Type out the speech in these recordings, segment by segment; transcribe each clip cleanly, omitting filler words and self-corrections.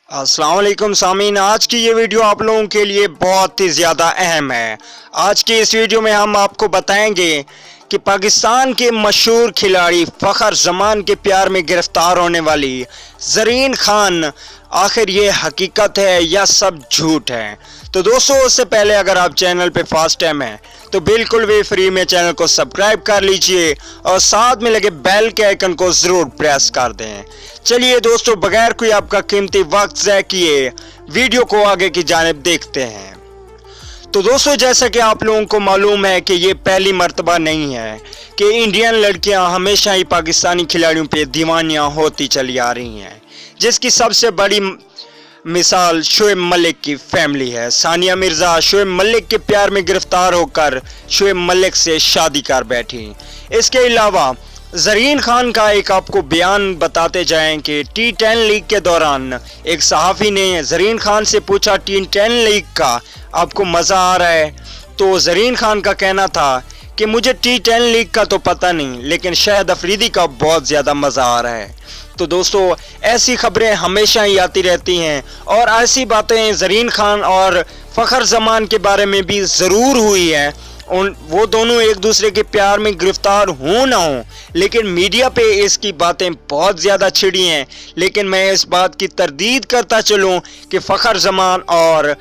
अस्सलाम वालेकुम सामीन, आज की ये वीडियो आप लोगों के लिए बहुत ही ज़्यादा अहम है। आज की इस वीडियो में हम आपको बताएंगे कि पाकिस्तान के मशहूर खिलाड़ी फ़खर जमान के प्यार में गिरफ्तार होने वाली ज़रीन खान आखिर ये हकीकत है या सब झूठ है। तो दोस्तों, उससे पहले अगर आप चैनल पे फर्स्ट टाइम हैं तो बिल्कुल भी फ्री में चैनल को सब्सक्राइब कर लीजिए और साथ में लगे बेल के आइकन को ज़रूर प्रेस कर दें। चलिए दोस्तों, बगैर कोई आपका कीमती वक्त ज़ाया किए वीडियो को आगे की जानिब देखते हैं। तो दोस्तों, जैसा कि आप लोगों को मालूम है कि ये पहली मर्तबा नहीं है कि इंडियन लड़कियां हमेशा ही पाकिस्तानी खिलाड़ियों पे दीवानियां होती चली आ रही हैं, जिसकी सबसे बड़ी मिसाल शोएब मलिक की फैमिली है। सानिया मिर्ज़ा शोएब मलिक के प्यार में गिरफ्तार होकर शोएब मलिक से शादी कर बैठी। इसके अलावा ज़रीन खान का एक आपको बयान बताते जाएं कि T10 लीग के दौरान एक सहाफ़ी ने ज़रीन खान से पूछा, T10 लीग का आपको मज़ा आ रहा है? तो ज़रीन खान का कहना था कि मुझे T10 लीग का तो पता नहीं, लेकिन शाहिद अफरीदी का बहुत ज़्यादा मज़ा आ रहा है। तो दोस्तों, ऐसी खबरें हमेशा ही आती रहती हैं और ऐसी बातें ज़रीन खान और फ़खर जमान के बारे में भी ज़रूर हुई है। वो दोनों एक दूसरे के प्यार में गिरफ्तार हों ना हो, लेकिन मीडिया पे इसकी बातें बहुत ज़्यादा छिड़ी हैं। लेकिन मैं इस बात की तरदीद करता चलूँ कि फ़खर जमान और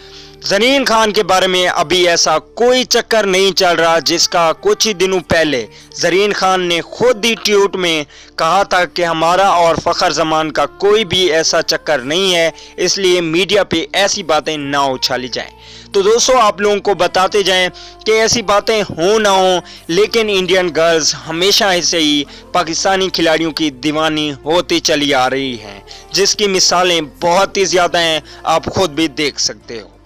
ज़रीन खान के बारे में अभी ऐसा कोई चक्कर नहीं चल रहा, जिसका कुछ ही दिनों पहले ज़रीन खान ने खुद ही ट्वीट में कहा था कि हमारा और फ़खर जमान का कोई भी ऐसा चक्कर नहीं है, इसलिए मीडिया पे ऐसी बातें ना उछाली जाएं। तो दोस्तों, आप लोगों को बताते जाएं कि ऐसी बातें हो ना हो, लेकिन इंडियन गर्ल्स हमेशा से ही पाकिस्तानी खिलाड़ियों की दीवानी होती चली आ रही हैं, जिसकी मिसालें बहुत ही ज़्यादा हैं, आप खुद भी देख सकते हो।